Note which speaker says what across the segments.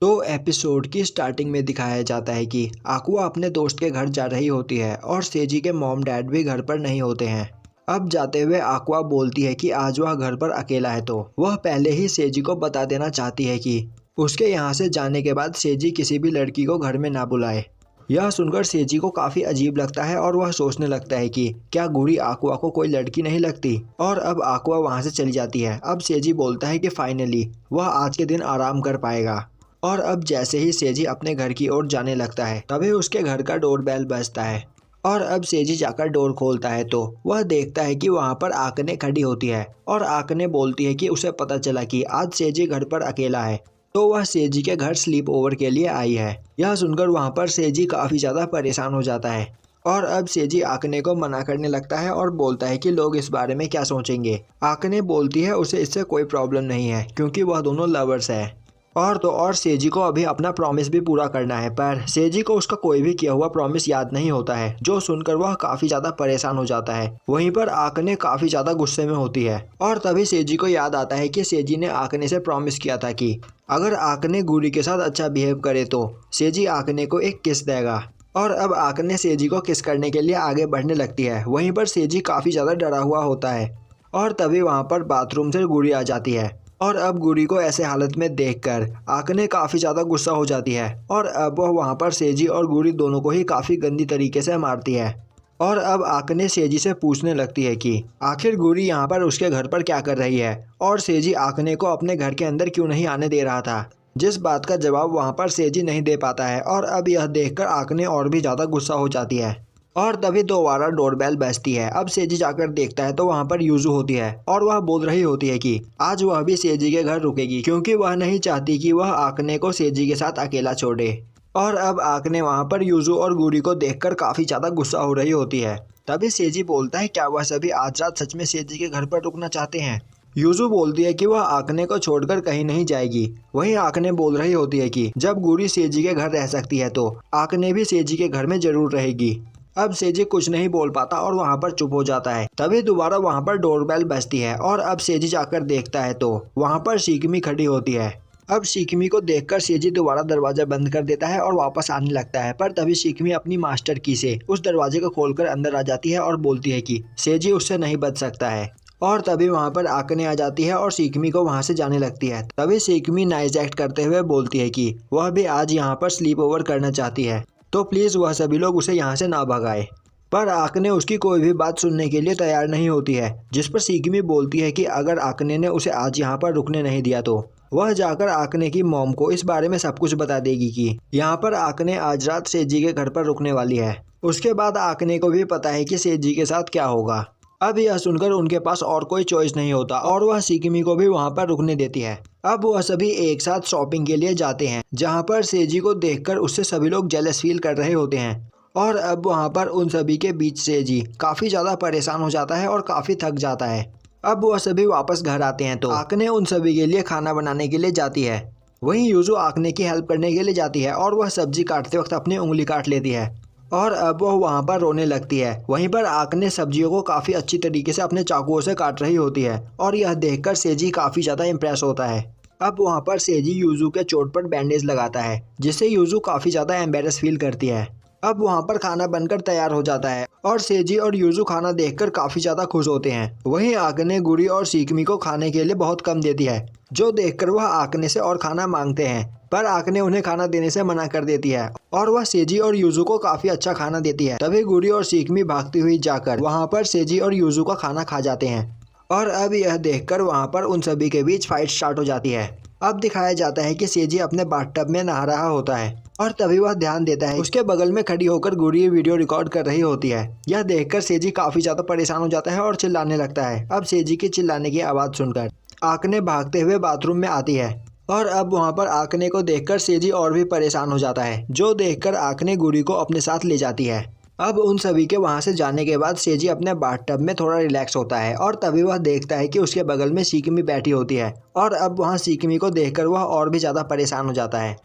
Speaker 1: तो एपिसोड की स्टार्टिंग में दिखाया जाता है कि आकुआ अपने दोस्त के घर जा रही होती है और सेजी के मॉम डैड भी घर पर नहीं होते हैं। अब जाते हुए आकुआ बोलती है कि आज वह घर पर अकेला है, तो वह पहले ही सेजी को बता देना चाहती है कि उसके यहाँ से जाने के बाद सेजी किसी भी लड़की को घर में ना बुलाए। यह सुनकर सेजी को काफी अजीब लगता है और वह सोचने लगता है कि क्या गुरी आकुआ को कोई लड़की नहीं लगती, और अब आकुआ वहाँ से चली जाती है। अब सेजी बोलता है कि फाइनली वह आज के दिन आराम कर पाएगा। और अब जैसे ही सेजी अपने घर की ओर जाने लगता है तभी उसके घर का डोर बेल बजता है और अब सेजी जाकर डोर खोलता है तो वह देखता है कि वहां पर आकने खड़ी होती है और आकने बोलती है कि उसे पता चला कि आज सेजी घर पर अकेला है, तो वह सेजी के घर स्लीप ओवर के लिए आई है। यह सुनकर वहां पर सेजी काफी ज्यादा परेशान हो जाता है और अब सेजी आकने को मना करने लगता है और बोलता है कि लोग इस बारे में क्या सोचेंगे। आकने बोलती है उसे इससे कोई प्रॉब्लम नहीं है क्योंकि वह दोनों लवर्स है। और तो और सेजी को अभी अपना प्रॉमिस भी पूरा करना है, पर सेजी को उसका कोई भी किया हुआ प्रॉमिस याद नहीं होता है, जो सुनकर वह काफी ज्यादा परेशान हो जाता है। वहीं पर आकने काफी ज्यादा गुस्से में होती है और तभी सेजी को याद आता है कि सेजी ने आकने से प्रॉमिस किया था कि अगर आकने गुरी के साथ अच्छा बिहेव करे तो सेजी आकने को एक किस देगा। और अब आकने सेजी को किस करने के लिए आगे बढ़ने लगती है। वहीं पर सेजी काफी ज्यादा डरा हुआ होता है और तभी वहां पर बाथरूम से गुरी आ जाती है और अब गुरी को ऐसे हालत में देखकर आकने काफी ज्यादा गुस्सा हो जाती है और अब वह वहां पर सेजी और गुरी दोनों को ही काफी गंदी तरीके से मारती है। और अब आकने सेजी से पूछने लगती है कि आखिर गुरी यहाँ पर उसके घर पर क्या कर रही है और सेजी आकने को अपने घर के अंदर क्यों नहीं आने दे रहा था, जिस बात का जवाब वहां पर सेजी नहीं दे पाता है। और अब यह देखकर आकने और भी ज्यादा गुस्सा हो जाती है और तभी दोबारा डोरबेल बजती है। अब सेजी जाकर देखता है तो वहां पर यूजू होती है और वह बोल रही होती है कि आज वह भी सेजी के घर रुकेगी क्योंकि वह नहीं चाहती कि वह आकने को सेजी के साथ अकेला छोड़े। और अब आकने वहां पर यूजू और गुरी को देखकर काफी ज्यादा गुस्सा हो रही होती है। तभी सेजी बोलता है क्या वह सभी आज रात सच में सेजी के घर पर रुकना चाहते हैं। यूजू बोलती है कि वह आकने को छोड़कर कहीं नहीं जाएगी। वहीं आकने बोल रही होती है कि जब गुरी सेजी के घर रह सकती है तो आकने भी सेजी के घर में जरूर रहेगी। अब सेजी कुछ नहीं बोल पाता और वहां पर चुप हो जाता है। तभी दोबारा वहां पर डोरबेल बजती है और अब सेजी जाकर देखता है तो वहां पर शिकमी खड़ी होती है। अब शिकमी को देखकर सेजी दोबारा दरवाजा बंद कर देता है और वापस आने लगता है, पर तभी शिकमी अपनी मास्टर की से उस दरवाजे को खोलकर अंदर आ जाती है और बोलती है कि सेजी उससे नहीं बच सकता है। और तभी वहां पर आकने आ जाती है और शिकमी को वहां से जाने लगती है। तभी शिकमी नाइस एक्ट करते हुए बोलती है कि वह भी आज यहाँ पर स्लीप ओवर करना चाहती है, तो प्लीज वह सभी लोग उसे यहाँ से ना भगाए। पर आकने उसकी कोई भी बात सुनने के लिए तैयार नहीं होती है, जिस पर शिकमी बोलती है कि अगर आकने ने उसे आज यहाँ पर रुकने नहीं दिया तो वह जाकर आकने की मॉम को इस बारे में सब कुछ बता देगी कि यहाँ पर आकने आज रात सेजी के घर पर रुकने वाली है। उसके बाद आकने को भी पता है कि सेजी के साथ क्या होगा। अब यह सुनकर उनके पास और कोई चॉइस नहीं होता और वह शिकमी को भी वहां पर रुकने देती है। अब वह सभी एक साथ शॉपिंग के लिए जाते हैं, जहां पर सेजी को देखकर उससे सभी लोग जेलस फील कर रहे होते हैं। और अब वहां पर उन सभी के बीच सेजी काफी ज्यादा परेशान हो जाता है और काफी थक जाता है। अब वह सभी वापस घर आते हैं तो आकने उन सभी के लिए खाना बनाने के लिए जाती है। वहीं यूजू आकने की हेल्प करने के लिए जाती है और वह सब्जी काटते वक्त अपनी उंगली काट लेती है और अब वह वहां पर रोने लगती है। वहीं पर आकने सब्जियों को काफी अच्छी तरीके से अपने चाकुओं से काट रही होती है और यह देखकर सेजी काफी ज्यादा इम्प्रेस होता है। अब वहां पर सेजी यूजू के चोट पर बैंडेज लगाता है, जिससे यूजू काफी ज्यादा एम्बेरस फील करती है। अब वहां पर खाना बनकर तैयार हो जाता है और सेजी और यूजू खाना देखकर काफी ज्यादा खुश होते हैं। वहीं आकने गुरी और शिकमी को खाने के लिए बहुत कम देती है, जो देखकर वह आकने से और खाना मांगते हैं, पर आकने उन्हें खाना देने से मना कर देती है और वह सेजी और यूजू को काफी अच्छा खाना देती है। तभी गुरी और शिकमी भागती हुई जाकर वहां पर सेजी और यूजू का खाना खा जाते हैं और अब यह देखकर वहां पर उन सभी के बीच फाइट स्टार्ट हो जाती है। अब दिखाया जाता है कि सेजी अपने बाथटब में नहा रहा होता है और तभी वह ध्यान देता है उसके बगल में खड़ी होकर गुरी वीडियो रिकॉर्ड कर रही होती है। यह देखकर सेजी काफी ज्यादा परेशान हो जाता है और चिल्लाने लगता है। अब सेजी की चिल्लाने की आवाज सुनकर आकने भागते हुए बाथरूम में आती है और अब वहां पर आकने को देखकर सेजी और भी परेशान हो जाता है, जो देखकर आकने गुरी को अपने साथ ले जाती है। अब उन सभी के वहां से जाने के बाद सेजी अपने बाथटब में थोड़ा रिलैक्स होता है और तभी वह देखता है कि उसके बगल में शिकमी बैठी होती है और अब वहां शिकमी को देखकर वह और भी ज्यादा परेशान हो जाता है।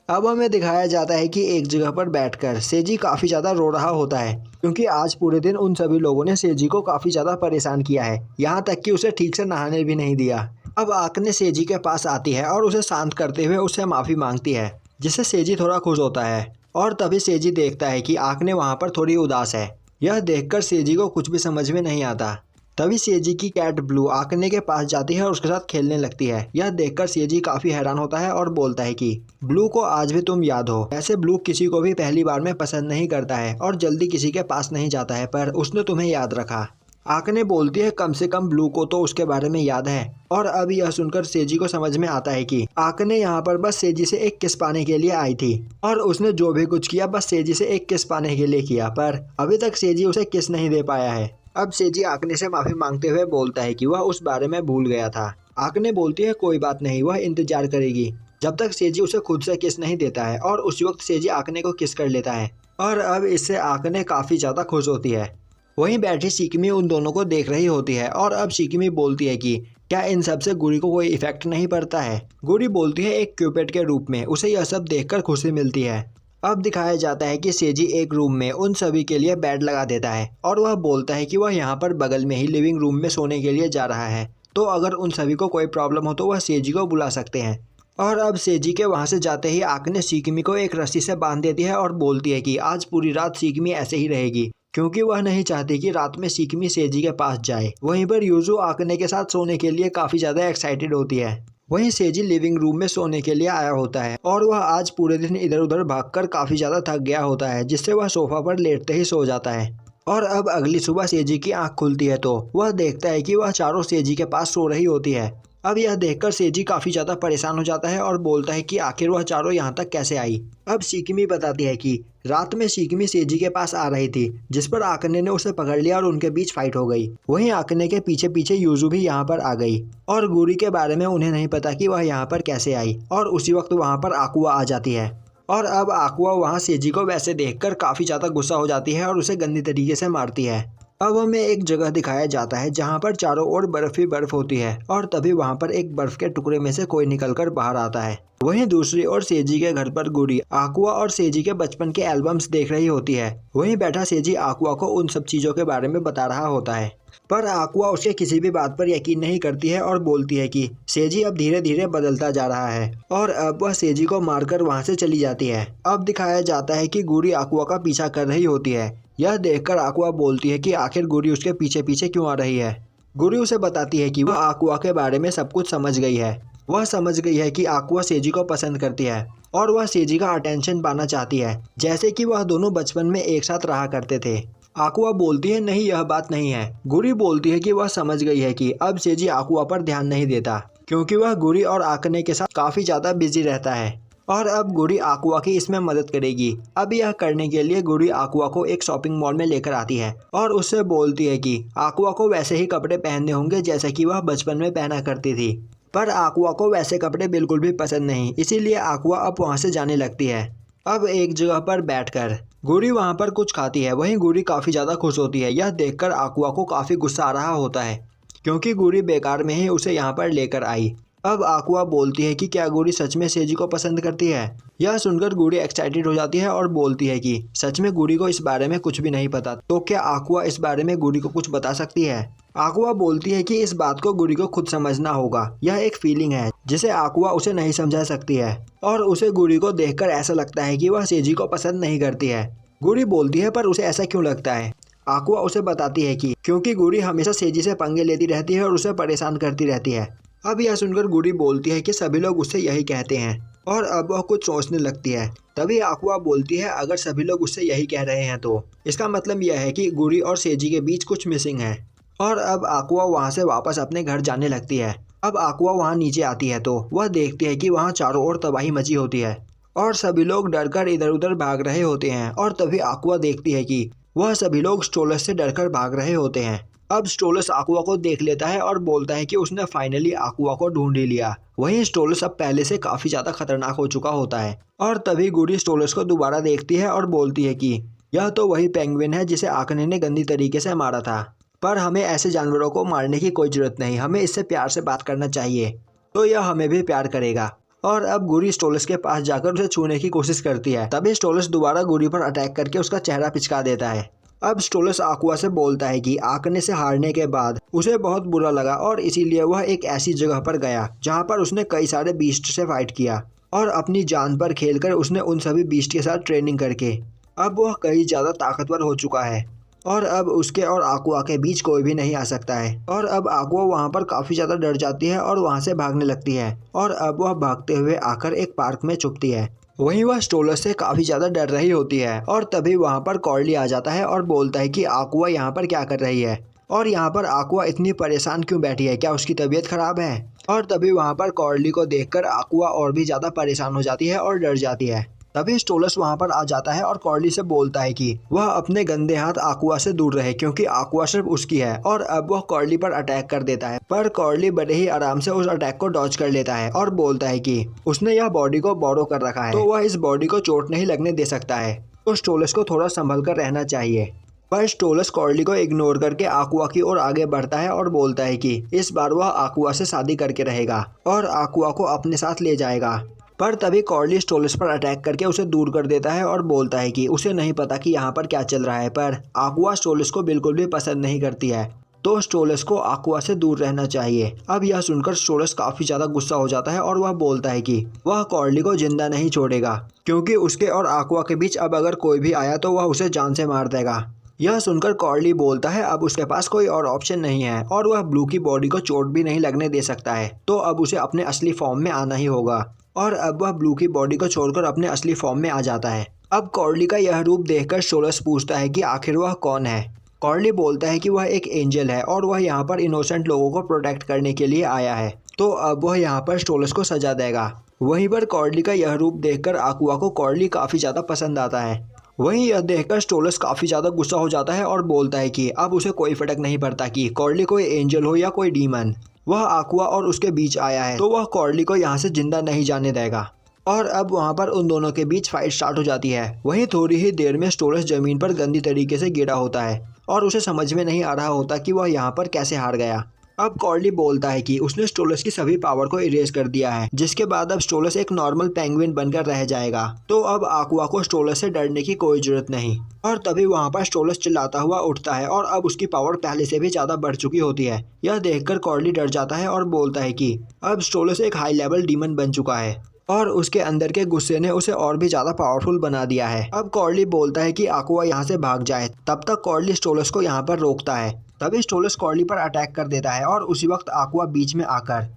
Speaker 1: अब हमें दिखाया जाता है कि एक जगह पर बैठकर सेजी काफी ज्यादा रो रहा होता है, क्योंकि आज पूरे दिन उन सभी लोगों ने सेजी को काफी ज्यादा परेशान किया है, यहाँ तक कि उसे ठीक से नहाने भी नहीं दिया। अब आकने सेजी के पास आती है और उसे शांत करते हुए उससे माफ़ी मांगती है, जिससे सेजी थोड़ा खुश होता है। और तभी सेजी देखता है कि आकने वहाँ पर थोड़ी उदास है। यह देखकर सेजी को कुछ भी समझ में नहीं आता। तभी सेजी की कैट ब्लू आकने के पास जाती है और उसके साथ खेलने लगती है। यह देखकर सेजी काफ़ी हैरान होता है और बोलता है कि ब्लू को आज भी तुम याद हो। ऐसे ब्लू किसी को भी पहली बार में पसंद नहीं करता है और जल्दी किसी के पास नहीं जाता है, पर उसने तुम्हें याद रखा। आकने बोलती है कम से कम ब्लू को तो उसके बारे में याद है। और अब यह सुनकर सेजी को समझ में आता है कि आकने यहाँ पर बस सेजी से एक किस पाने के लिए आई थी और उसने जो भी कुछ किया बस सेजी से एक किस पाने के लिए किया, पर अभी तक सेजी उसे किस नहीं दे पाया है। अब सेजी आकने से माफी मांगते हुए बोलता है कि वह उस बारे में भूल गया था। आकने बोलती है कोई बात नहीं, वह इंतजार करेगी जब तक सेजी उसे खुद से किस नहीं देता है, और उसी वक्त सेजी आकने को किस कर लेता है। और अब इससे आकने काफी ज्यादा खुश होती है। वहीं बैठी शिकमी उन दोनों को देख रही होती है और अब शिकमी बोलती है कि क्या इन सब से गुरी को कोई इफेक्ट नहीं पड़ता है। गुरी बोलती है एक क्यूपिड के रूप में उसे यह सब देखकर खुशी मिलती है। अब दिखाया जाता है कि सेजी एक रूम में उन सभी के लिए बेड लगा देता है और वह बोलता है कि वह यहाँ पर बगल में ही लिविंग रूम में सोने के लिए जा रहा है, तो अगर उन सभी को कोई प्रॉब्लम हो तो वह सेजी को बुला सकते हैं। और अब सेजी के वहाँ से जाते ही आकने शिकमी को एक रस्सी से बांध देती है और बोलती है कि आज पूरी रात शिकमी ऐसे ही रहेगी, क्योंकि वह नहीं चाहती कि रात में शिकमी सेजी के पास जाए। वहीं पर यूजू आकने के साथ सोने के लिए काफ़ी ज़्यादा एक्साइटेड होती है। वहीं सेजी लिविंग रूम में सोने के लिए आया होता है और वह आज पूरे दिन इधर उधर भागकर काफ़ी ज़्यादा थक गया होता है, जिससे वह सोफा पर लेटते ही सो जाता है। और अब अगली सुबह सेजी की आंख खुलती है तो वह देखता है कि वह चारों सेजी के पास सो रही होती है। अब यह देखकर सेजी काफ़ी ज़्यादा परेशान हो जाता है और बोलता है कि आखिर वह चारों यहाँ तक कैसे आई। अब शिकमी बताती है कि रात में शिकमी सेजी के पास आ रही थी, जिस पर आकने ने उसे पकड़ लिया और उनके बीच फाइट हो गई। वहीं आकने के पीछे पीछे यूजू भी यहाँ पर आ गई और गुरी के बारे में उन्हें नहीं पता कि वह यहाँ पर कैसे आई। और उसी वक्त वहाँ पर आकुआ आ जाती है और अब आकुआ वहाँ सेजी को वैसे देखकर काफ़ी ज़्यादा गुस्सा हो जाती है और उसे गंदी तरीके से मारती है। अब हमें एक जगह दिखाया जाता है जहाँ पर चारों ओर बर्फ ही बर्फ होती है और तभी वहाँ पर एक बर्फ के टुकड़े में से कोई निकलकर बाहर आता है। वहीं दूसरी ओर सेजी के घर पर गुरी आकुआ और सेजी के बचपन के एल्बम्स देख रही होती है। वहीं बैठा सेजी आकुआ को उन सब चीज़ों के बारे में बता रहा होता है, पर आकुआ उसके किसी भी बात पर यकीन नहीं करती है और बोलती है कि सेजी अब धीरे धीरे बदलता जा रहा है और अब वह सेजी को मारकर वहाँ से चली जाती है। अब दिखाया जाता है कि गुरी आकुआ का पीछा कर रही होती है। यह देखकर आकुआ बोलती है कि आखिर गुरी उसके पीछे पीछे क्यों आ रही है। गुरी उसे बताती है कि वह आकुआ के बारे में सब कुछ समझ गई है। वह समझ गई है कि आकुआ सेजी को पसंद करती है और वह सेजी का अटेंशन पाना चाहती है, जैसे कि वह दोनों बचपन में एक साथ रहा करते थे। आकुआ बोलती है नहीं, यह बात नहीं है। गुरी बोलती है कि वह समझ गई है कि अब सेजी आकुआ पर ध्यान नहीं देता, क्योंकि वह गुरी और आकने के साथ काफ़ी ज़्यादा बिजी रहता है और अब गुरी आकुआ की इसमें मदद करेगी। अब यह करने के लिए गुरी आकुआ को एक शॉपिंग मॉल में लेकर आती है और उससे बोलती है कि आकुआ को वैसे ही कपड़े पहनने होंगे जैसे कि वह बचपन में पहना करती थी। पर आकुआ को वैसे कपड़े बिल्कुल भी पसंद नहीं, इसीलिए आकुआ अब वहाँ से जाने लगती है। अब एक जगह पर बैठकर गुरी वहाँ पर कुछ खाती है। वहीं गुरी काफ़ी ज़्यादा खुश होती है। यह देखकर आकुआ को काफ़ी गुस्सा आ रहा होता है, क्योंकि गुरी बेकार में ही उसे यहाँ पर लेकर आई। अब आकुआ बोलती है कि क्या गुरी सच में सेजी को पसंद करती है। यह सुनकर गुरी एक्साइटेड हो जाती है और बोलती है कि सच में गुरी को इस बारे में कुछ भी नहीं पता, तो क्या आकुआ इस बारे में गुरी को कुछ बता सकती है। आकुआ बोलती है कि इस बात को गुरी को खुद समझना होगा, यह एक फीलिंग है जिसे आकुआ उसे नहीं समझा सकती है और उसे गुरी को देखकर ऐसा लगता है कि वह सेजी को पसंद नहीं करती है। गुरी बोलती है पर उसे ऐसा क्यों लगता है। आकुआ उसे बताती है कि क्योंकि गुरी हमेशा सेजी से पंगे लेती रहती है और उसे परेशान करती रहती है। अब यह सुनकर गुरी बोलती है कि सभी लोग उससे यही कहते हैं और अब वह कुछ सोचने लगती है। तभी आकुआ बोलती है अगर सभी लोग उससे यही कह रहे हैं तो इसका मतलब यह है कि गुरी और सेजी के बीच कुछ मिसिंग है। और अब आकुआ वहाँ से वापस अपने घर जाने लगती है। अब आकुआ वहाँ नीचे आती है तो वह देखती है कि वहाँ चारों ओर तबाही मची होती है और सभी लोग डरकर इधर उधर भाग रहे होते हैं। और तभी आकुआ देखती है कि वह सभी लोग स्टोलस से डरकर भाग रहे होते हैं। अब स्टोलस आकुआ को देख लेता है और बोलता है कि उसने फाइनली आकुआ को ढूंढ ही लिया। वहीं स्टोलस अब पहले से काफ़ी ज़्यादा खतरनाक हो चुका होता है। और तभी गुरी स्टोलस को दोबारा देखती है और बोलती है कि यह तो वही पेंगुइन है जिसे आकने ने गंदी तरीके से मारा था, पर हमें ऐसे जानवरों को मारने की कोई ज़रूरत नहीं, हमें इससे प्यार से बात करना चाहिए, तो यह हमें भी प्यार करेगा। और अब गुरी स्टोलस के पास जाकर उसे छूने की कोशिश करती है। तभी स्टोलस दोबारा गुरी पर अटैक करके उसका चेहरा पिचका देता है अब स्टोलस आकुआ से बोलता है कि आकने से हारने के बाद उसे बहुत बुरा लगा और इसीलिए वह एक ऐसी जगह पर गया जहां पर उसने कई सारे बीस्ट से फाइट किया और अपनी जान पर खेलकर उसने उन सभी बीस्ट के साथ ट्रेनिंग करके अब वह कई ज़्यादा ताकतवर हो चुका है और अब उसके और आकुआ के बीच कोई भी नहीं आ सकता है। और अब आकुआ वहाँ पर काफ़ी ज़्यादा डर जाती है और वहाँ से भागने लगती है और अब वह भागते हुए आकर एक पार्क में छुपती है। वहीं वह स्टोलस से काफ़ी ज़्यादा डर रही होती है और तभी वहाँ पर कॉर्ली आ जाता है और बोलता है कि आकुआ यहाँ पर क्या कर रही है और यहाँ पर आकुआ इतनी परेशान क्यों बैठी है, क्या उसकी तबीयत खराब है। और तभी वहाँ पर कॉर्ली को देखकर आकुआ और भी ज़्यादा परेशान हो जाती है और डर जाती है। तभी स्टोलस वहाँ पर आ जाता है और कॉर्ली से बोलता है कि वह अपने गंदे हाथ आकुआ से दूर रहे क्योंकि आकुआ सिर्फ उसकी है। और अब वह कॉर्ली पर अटैक कर देता है, पर कॉर्ली बड़े ही आराम से उस अटैक को डॉज कर लेता है और बोलता है कि उसने यह बॉडी को बोरो कर रखा है तो वह इस बॉडी को चोट नहीं लगने दे सकता है, तो स्टोलस को थोड़ा संभल कर रहना चाहिए। पर स्टोलस कॉर्ली को इग्नोर करके आकुआ की ओर आगे बढ़ता है और बोलता है कि इस बार वह आकुआ से शादी करके रहेगा और आकुआ को अपने साथ ले जाएगा। पर तभी कॉर्ली स्टोलस पर अटैक करके उसे दूर कर देता है और बोलता है कि उसे नहीं पता कि यहाँ पर क्या चल रहा है, पर आकुआ स्टोलस को बिल्कुल भी पसंद नहीं करती है तो स्टोलस को आकुआ से दूर रहना चाहिए। अब यह सुनकर स्टोलस काफ़ी ज़्यादा गुस्सा हो जाता है और वह बोलता है कि वह कॉर्ली को जिंदा नहीं छोड़ेगा क्योंकि उसके और आकुआ के बीच अब अगर कोई भी आया तो वह उसे जान से मार देगा। यह सुनकर कॉर्ली बोलता है अब उसके पास कोई और ऑप्शन नहीं है और वह ब्लू की बॉडी को चोट भी नहीं लगने दे सकता है, तो अब उसे अपने असली फॉर्म में आना ही होगा। और अब वह ब्लू की बॉडी को छोड़कर अपने असली फॉर्म में आ जाता है। अब कॉर्ली का यह रूप देखकर स्टोलस पूछता है कि आखिर वह कौन है। कॉर्ली बोलता है कि वह एक एंजल है और वह यहाँ पर इनोसेंट लोगों को प्रोटेक्ट करने के लिए आया है, तो अब वह यहाँ पर स्टोलस को सजा देगा। वहीं पर कॉर्ली का यह रूप देखकर आकुआ को कॉर्ली काफ़ी ज़्यादा पसंद आता है। वहीं यह देखकर स्टोलस काफ़ी ज़्यादा गुस्सा हो जाता है और बोलता है कि अब उसे कोई फर्क नहीं पड़ता कि कॉर्ली कोई एंजल हो या कोई डीमन, वह आकुआ और उसके बीच आया है तो वह कॉर्ली को यहाँ से जिंदा नहीं जाने देगा। और अब वहाँ पर उन दोनों के बीच फाइट स्टार्ट हो जाती है। वहीं थोड़ी ही देर में स्टोलस जमीन पर गंदी तरीके से गिरा होता है और उसे समझ में नहीं आ रहा होता कि वह यहाँ पर कैसे हार गया। अब कॉर्ली बोलता है कि उसने स्टोलस की सभी पावर को इरेज कर दिया है, जिसके बाद अब स्टोलस एक नॉर्मल पेंगुइन बनकर रह जाएगा, तो अब आकुआ को स्टोलस से डरने की कोई जरूरत नहीं। और तभी वहाँ पर स्टोलस चिल्लाता हुआ उठता है और अब उसकी पावर पहले से भी ज़्यादा बढ़ चुकी होती है। यह देखकर कॉर्ली डर जाता है और बोलता है कि अब स्टोलस एक हाई लेवल डीमन बन चुका है और उसके अंदर के गुस्से ने उसे और भी ज़्यादा पावरफुल बना दिया है। अब कॉर्ली बोलता है कि आकुआ यहाँ से भाग जाए, तब तक कॉर्ली स्टोलस को यहाँ पर रोकता है। तभी स्टोलस कॉर्ली पर अटैक कर देता है और उसी वक्त आकुआ बीच में आकर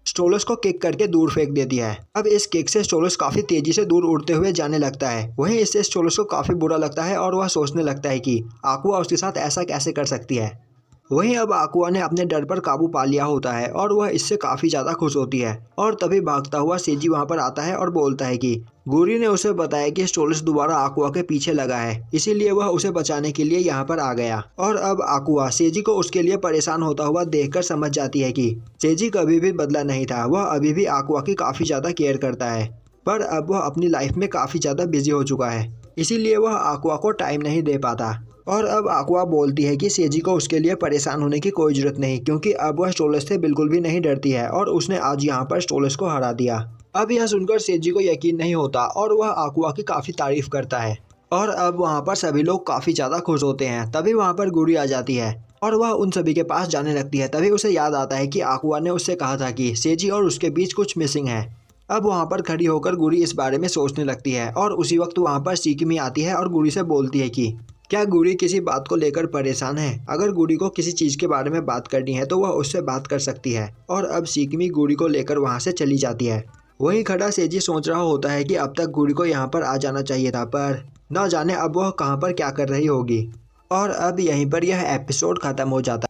Speaker 1: स्टोलस को किक करके दूर फेंक देती है। अब इस किक से स्टोलस काफ़ी तेजी से दूर उड़ते हुए जाने लगता है। वहीं इससे स्टोलस को काफ़ी बुरा लगता है और वह सोचने लगता है कि आकुआ उसके साथ ऐसा कैसे कर सकती है। वहीं अब आकुआ ने अपने डर पर काबू पा लिया होता है और वह इससे काफ़ी ज़्यादा खुश होती है। और तभी भागता हुआ सेजी वहाँ पर आता है और बोलता है कि गुरी ने उसे बताया कि स्टोलस दोबारा आकुआ के पीछे लगा है, इसीलिए वह उसे बचाने के लिए यहाँ पर आ गया। और अब आकुआ सेजी को उसके लिए परेशान होता हुआ देखकर समझ जाती है कि सेजी कभी भी बदला नहीं था, वह अभी भी आकुआ की काफ़ी ज़्यादा केयर करता है, पर अब वह अपनी लाइफ में काफ़ी ज़्यादा बिजी हो चुका है, इसीलिए वह आकुआ को टाइम नहीं दे पाता। और अब आकुआ बोलती है कि सेजी को उसके लिए परेशान होने की कोई ज़रूरत नहीं, क्योंकि अब वह स्टोलस से बिल्कुल भी नहीं डरती है और उसने आज यहाँ पर स्टोलस को हरा दिया। अब यह सुनकर सेजी को यकीन नहीं होता और वह आकुआ की काफ़ी तारीफ करता है और अब वहाँ पर सभी लोग काफ़ी ज़्यादा खुश होते हैं। तभी वहाँ पर गुरी आ जाती है और वह उन सभी के पास जाने लगती है। तभी उसे याद आता है कि आकुआ ने उससे कहा था कि सेजी और उसके बीच कुछ मिसिंग है। अब वहाँ पर खड़ी होकर गुरी इस बारे में सोचने लगती है और उसी वक्त वहाँ पर सीकिमी आती है और गुरी से बोलती है कि क्या गुरी किसी बात को लेकर परेशान है। अगर गुरी को किसी चीज़ के बारे में बात करनी है तो वह उससे बात कर सकती है। और अब सीकिमी गुरी को लेकर वहाँ से चली जाती है। वहीं खड़ा सेजी सोच रहा होता है कि अब तक गुरी को यहाँ पर आ जाना चाहिए था, पर न जाने अब वह कहाँ पर क्या कर रही होगी। और अब यहीं पर यह एपिसोड ख़त्म हो जाता है।